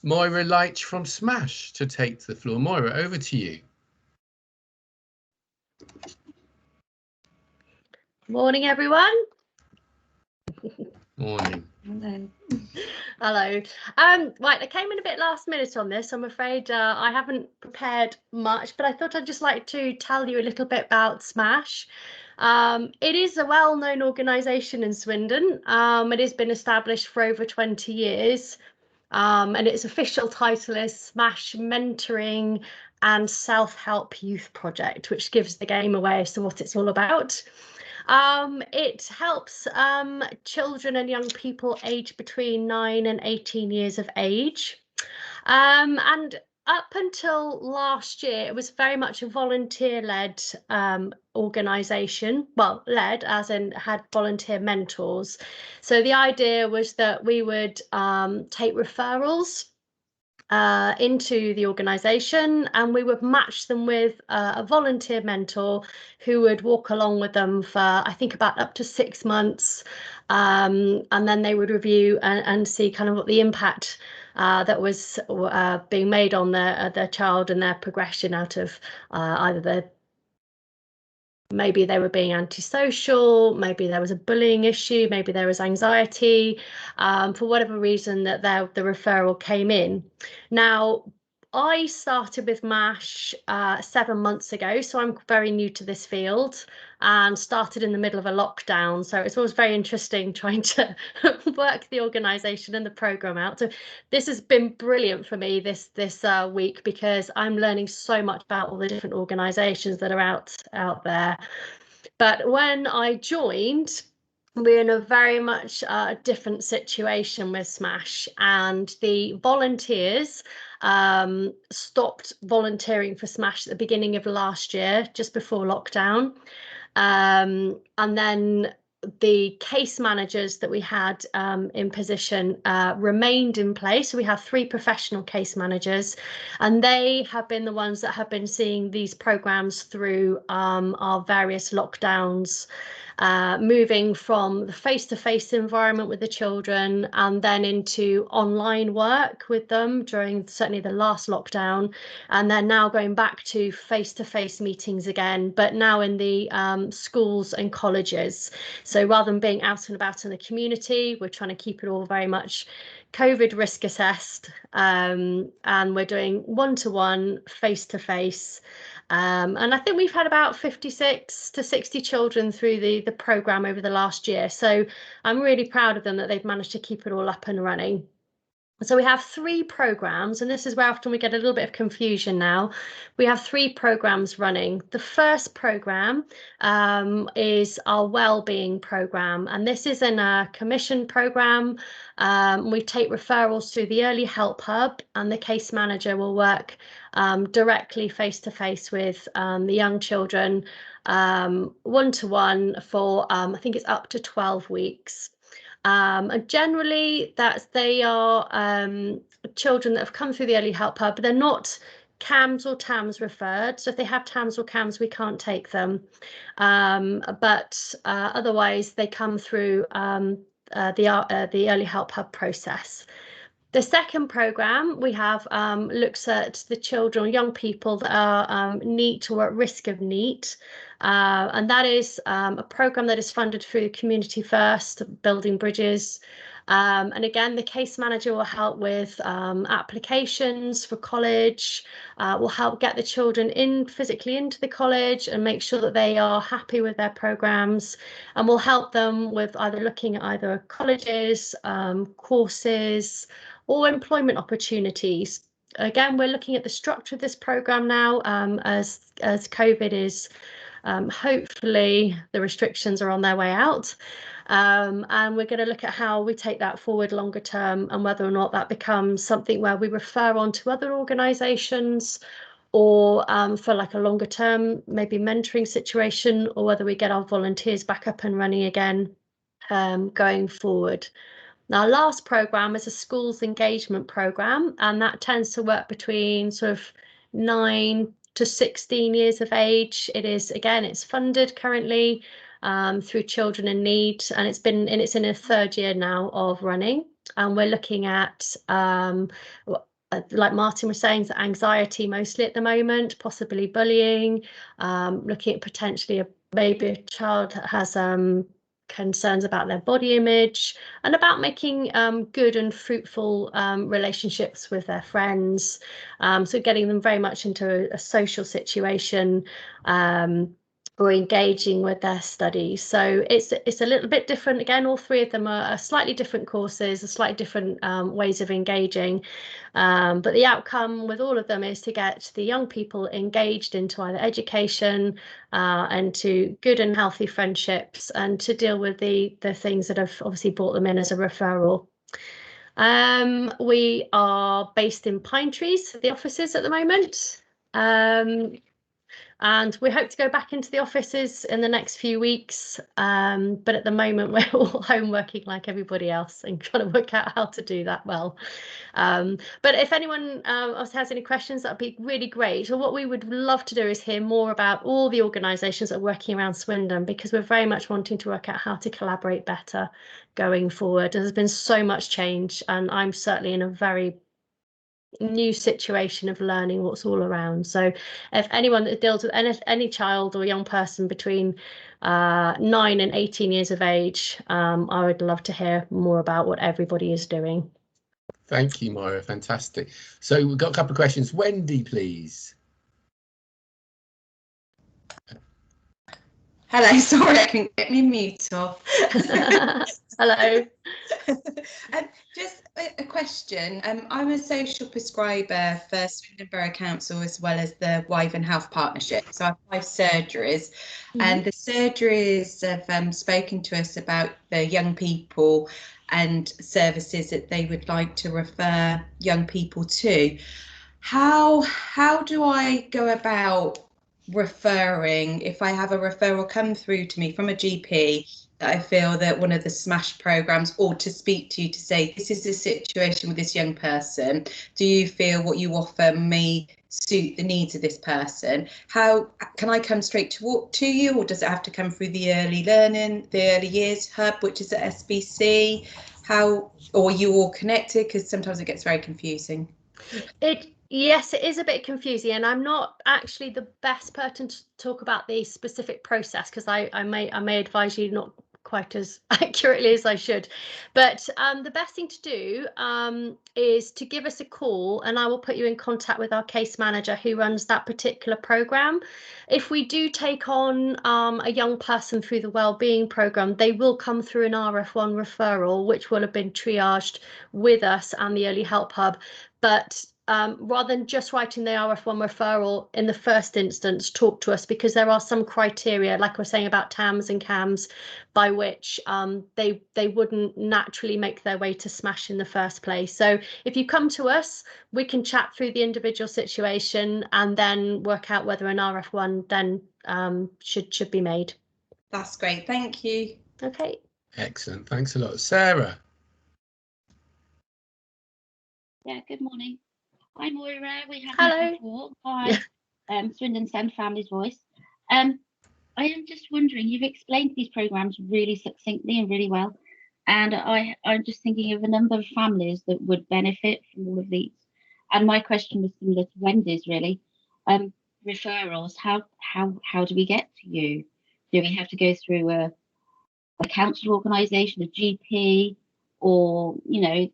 Moira Leitch from Smash to take the floor. Moira, over to you. Morning, everyone. Morning. Hello. Right, I came in a bit last minute on this. I'm afraid I haven't prepared much, but I thought I'd just like to tell you a little bit about Smash. It is a well-known organisation in Swindon. It has been established for over 20 years. And its official title is Smash Mentoring and Self-Help Youth Project, which gives the game away as to what it's all about. It helps children and young people aged between 9 and 18 years of age. And up until last year, it was very much a volunteer-led organisation. Well, led as in had volunteer mentors. So the idea was that we would take referrals into the organisation, and we would match them with a volunteer mentor who would walk along with them for, I think, about up to 6 months, and then they would review and see kind of what the impact that was being made on their child and their progression out of either maybe they were being antisocial, maybe there was a bullying issue, maybe there was anxiety, for whatever reason that the referral came in. Now, I started with MASH 7 months ago, so I'm very new to this field and started in the middle of a lockdown. So it's always very interesting trying to work the organisation and the programme out. So this has been brilliant for me this week, because I'm learning so much about all the different organisations that are out there. But when I joined, we're in a very much different situation with Smash, and the volunteers stopped volunteering for Smash at the beginning of last year, just before lockdown. And then the case managers that we had in position remained in place. So we have 3 professional case managers, and they have been the ones that have been seeing these programs through our various lockdowns, moving from the face-to-face environment with the children and then into online work with them during certainly the last lockdown, and then now going back to face-to-face meetings again, but now in the schools and colleges. So rather than being out and about in the community, we're trying to keep it all very much COVID risk assessed, and we're doing one-to-one, face-to-face. And I think we've had about 56 to 60 children through the programme over the last year. So I'm really proud of them that they've managed to keep it all up and running. So we have 3 programmes, and this is where often we get a little bit of confusion now. We have 3 programmes running. The first programme is our wellbeing programme, and this is in a commission programme. We take referrals through the Early Help Hub, and the case manager will work directly face-to-face with the young children, one-to-one for I think it's up to 12 weeks. And generally they are children that have come through the Early Help Hub, but they're not CAMS or TAMS referred. So if they have TAMS or CAMS, we can't take them. But otherwise, they come through the Early Help Hub process. The second programme we have looks at the children or young people that are NEET or at risk of NEET. And that is a programme that is funded through Community First, Building Bridges. And again, the case manager will help with applications for college, will help get the children physically into the college and make sure that they are happy with their programmes, and will help them with either looking at either colleges, courses, or employment opportunities. Again, we're looking at the structure of this programme now as COVID is hopefully the restrictions are on their way out. And we're going to look at how we take that forward longer term, and whether or not that becomes something where we refer on to other organisations, or for like a longer term, maybe mentoring situation, or whether we get our volunteers back up and running again going forward. Now, our last programme is a schools engagement programme, and that tends to work between sort of 9 to 16 years of age. It is, again, it's funded currently through Children in Need, and it's in a 3rd year now of running. and we're looking at like Martin was saying, so anxiety mostly at the moment, possibly bullying, looking at potentially maybe a child that has concerns about their body image, and about making good and fruitful relationships with their friends. So getting them very much into a social situation, or engaging with their studies. So it's a little bit different. Again, all three of them are slightly different courses, slightly different ways of engaging. But the outcome with all of them is to get the young people engaged into either education and to good and healthy friendships, and to deal with the things that have obviously brought them in as a referral. We are based in Pine Trees, the offices at the moment. And we hope to go back into the offices in the next few weeks. But at the moment, we're all home working like everybody else and trying to work out how to do that well. But if anyone else has any questions, that'd be really great. So what we would love to do is hear more about all the organisations that are working around Swindon, because we're very much wanting to work out how to collaborate better going forward. There's been so much change, and I'm certainly in a very new situation of learning what's all around. So if anyone that deals with any child or young person between 9 and 18 years of age, I would love to hear more about what everybody is doing. Thank you, Moira. Fantastic. So we've got a couple of questions. Wendy, please. Hello, sorry I couldn't get my mute off. Hello. Just a question. I'm a social prescriber for Swindon Borough Council as well as the Wyvern Health Partnership. So I have 5 surgeries, and the surgeries have spoken to us about the young people and services that they would like to refer young people to. How do I go about referring if I have a referral come through to me from a GP that I feel that one of the SMASH programs ought to speak to you to say, this is the situation with this young person. Do you feel what you offer may suit the needs of this person? How can I come straight to you, or does it have to come through the early learning, the early years hub, which is at SBC? How, or are you all connected? Because sometimes it gets very confusing. Yes, it is a bit confusing, and I'm not actually the best person to talk about the specific process, because I may advise you not quite as accurately as I should. But the best thing to do is to give us a call, and I will put you in contact with our case manager who runs that particular program. If we do take on a young person through the wellbeing program, they will come through an RF1 referral, which will have been triaged with us and the Early Help Hub. But rather than just writing the RF1 referral in the first instance, talk to us, because there are some criteria, like we're saying about TAMS and CAMS, by which they wouldn't naturally make their way to SMASH in the first place. So if you come to us, we can chat through the individual situation and then work out whether an RF1 then should be made. That's great, thank you. Okay. Excellent, thanks a lot. Sarah. Yeah, good morning. Hi Moira, we have Hello. before. Hi, Swindon Send Family's Voice. I am just wondering, you've explained these programs really succinctly and really well, and I'm just thinking of a number of families that would benefit from all of these. And my question was similar to Wendy's, really. Referrals, how do we get to you? Do we have to go through a council organisation, a GP, or, you know,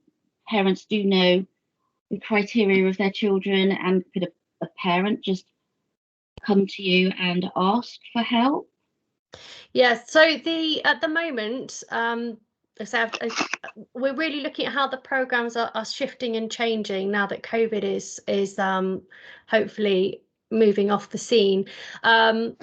parents do know the criteria of their children, and could a parent just come to you and ask for help? Yes, so at the moment, we're really looking at how the programs are shifting and changing now that COVID is hopefully moving off the scene. To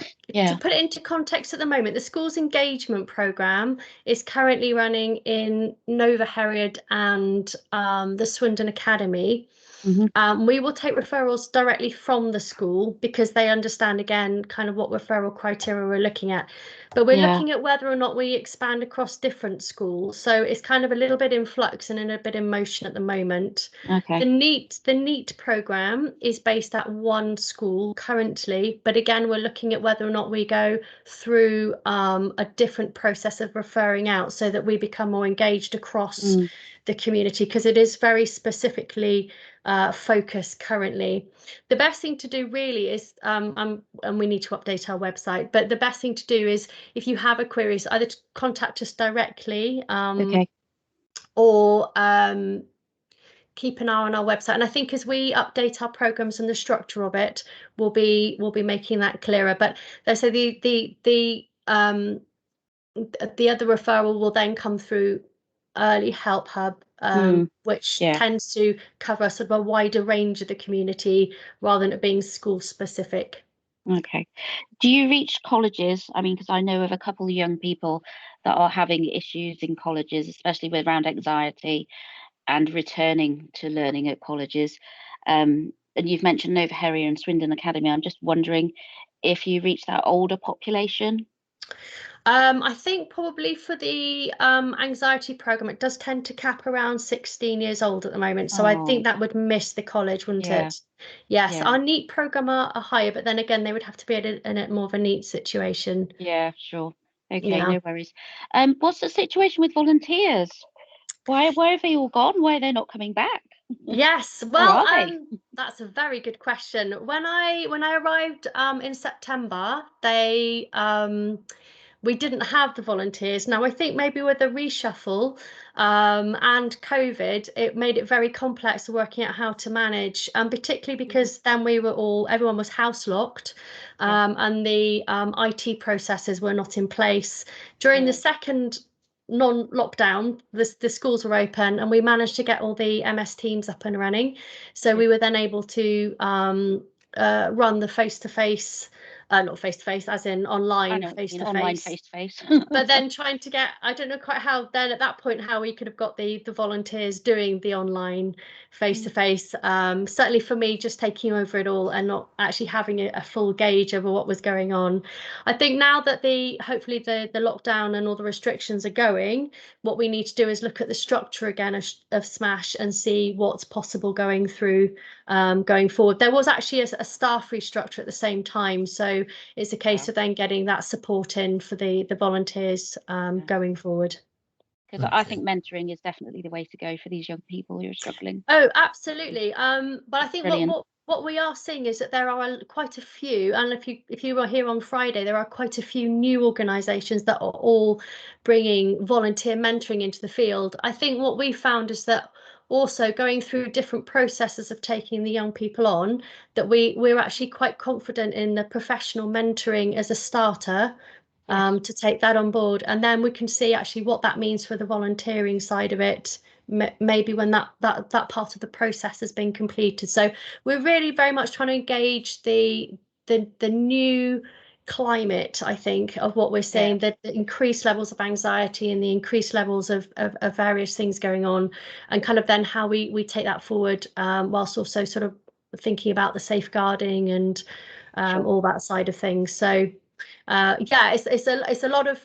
put it into context, at the moment, the schools engagement program is currently running in Nova Herod and the Swindon Academy. We will take referrals directly from the school, because they understand, again, kind of what referral criteria we're looking at. But we're looking at whether or not we expand across different schools. So it's kind of a little bit in flux and in a bit in motion at the moment. Okay. The NEAT program is based at one school currently, but again, we're looking at whether or not we go through a different process of referring out, so that we become more engaged across the community, because it is very specifically focused currently. The best thing to do really is, and we need to update our website, but the best thing to do is, if you have a query, is either to contact us directly, Okay. or keep an eye on our website. And I think as we update our programs and the structure of it, we'll be making that clearer. But they say the other referral will then come through Early Help Hub, which tends to cover sort of a wider range of the community rather than it being school specific. Okay. Do you reach colleges? I mean, because I know of a couple of young people that are having issues in colleges, especially with around anxiety and returning to learning at colleges. And you've mentioned Nova Herrier and Swindon Academy. I'm just wondering if you reach that older population. I think probably for the anxiety program, it does tend to cap around 16 years old at the moment. So I think that would miss the college, wouldn't it? Yes, our NEAT program are higher, but then again, they would have to be in a more of a NEAT situation. Yeah, sure. Okay, no worries. What's the situation with volunteers? Where have they all gone? Why are they not coming back? Yes, well, that's a very good question. When I arrived in September, we didn't have the volunteers. Now, I think maybe with the reshuffle and COVID, it made it very complex working out how to manage, particularly because then everyone was house locked, and the IT processes were not in place. During the second non-lockdown, the schools were open and we managed to get all the MS Teams up and running. So we were then able to run the face-to-face, not face-to-face as in online face-to-face. Online face-to-face. But then trying to get, I don't know quite how then at that point how we could have got the volunteers doing the online face-to-face. Certainly for me, just taking over it all and not actually having a full gauge over what was going on. I think now that hopefully the lockdown and all the restrictions are going, what we need to do is look at the structure again of Smash and see what's possible going through going forward. There was actually a staff restructure at the same time, so it's a case of then getting that support in for the volunteers going forward. Because I think mentoring is definitely the way to go for these young people who are struggling. Oh, absolutely. But I think what we are seeing is that there are quite a few, and if you were here on Friday, there are quite a few new organisations that are all bringing volunteer mentoring into the field. I think what we found is that also going through different processes of taking the young people on, that we're actually quite confident in the professional mentoring as a starter. To take that on board, and then we can see actually what that means for the volunteering side of it, maybe when that part of the process has been completed. So we're really very much trying to engage the new climate, I think, of what we're seeing, the increased levels of anxiety and the increased levels of various things going on, and kind of then how we take that forward, whilst also sort of thinking about the safeguarding and all that side of things. So it's a lot of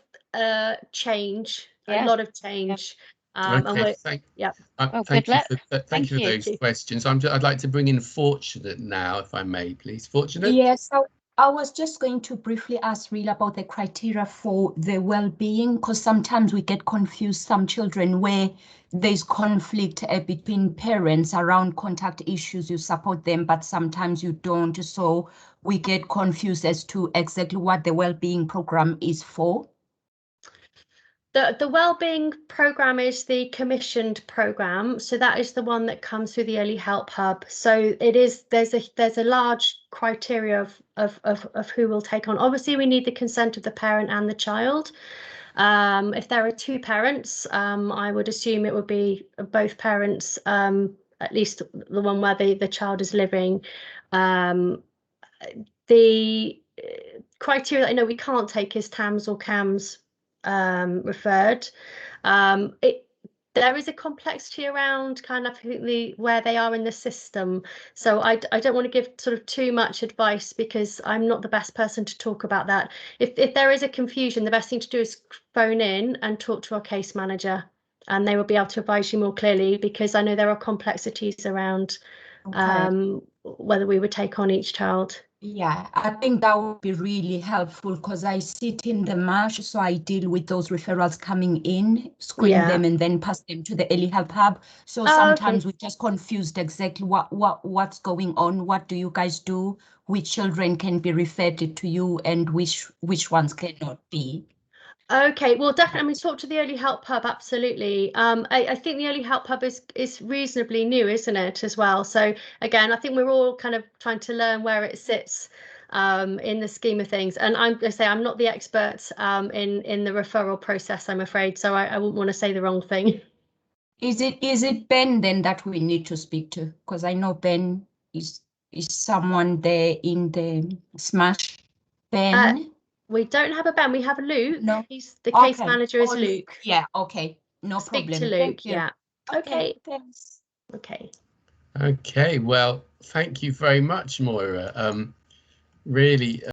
change, a lot of change. Thank you for those questions. I'd like to bring in Fortunate now, if I may, please. Fortunate? Yes, so I was just going to briefly ask Real about the criteria for the well-being, because sometimes we get confused, some children where there's conflict between parents around contact issues, you support them, but sometimes you don't. So we get confused as to exactly what the well-being program is for. The wellbeing program is the commissioned program, so that is the one that comes through the Early Help Hub. So there's a large criteria of who will take on. Obviously, we need the consent of the parent and the child. If there are two parents, I would assume it would be both parents, at least the one where the child is living. The criteria that I know we can't take is TAMS or CAMS referred. There is a complexity around kind of where they are in the system, so I don't want to give sort of too much advice because I'm not the best person to talk about that. If there is a confusion, the best thing to do is phone in and talk to our case manager, and they will be able to advise you more clearly, because I know there are complexities around whether we would take on each child. Yeah, I think that would be really helpful because I sit in the MASH, so I deal with those referrals coming in, screen them, and then pass them to the early help hub. So sometimes we're just confused exactly what's going on. What do you guys do? Which children can be referred to you, and which ones cannot be? Okay, well, definitely. I mean, talk to the Early Help Hub, absolutely. I think the Early Help Hub is reasonably new, isn't it, as well? So again, I think we're all kind of trying to learn where it sits in the scheme of things. And I'm going to say I'm not the expert in the referral process, I'm afraid. So I wouldn't want to say the wrong thing. Is it Ben then that we need to speak to? Because I know Ben is someone there in the SMASH. Ben. We don't have a Ben, we have Luke. No. He's the case manager is Luke. Luke. Yeah, okay. No Speak problem. to Luke, yeah. Okay. Thanks. Okay. Okay, well, thank you very much, Moira. Really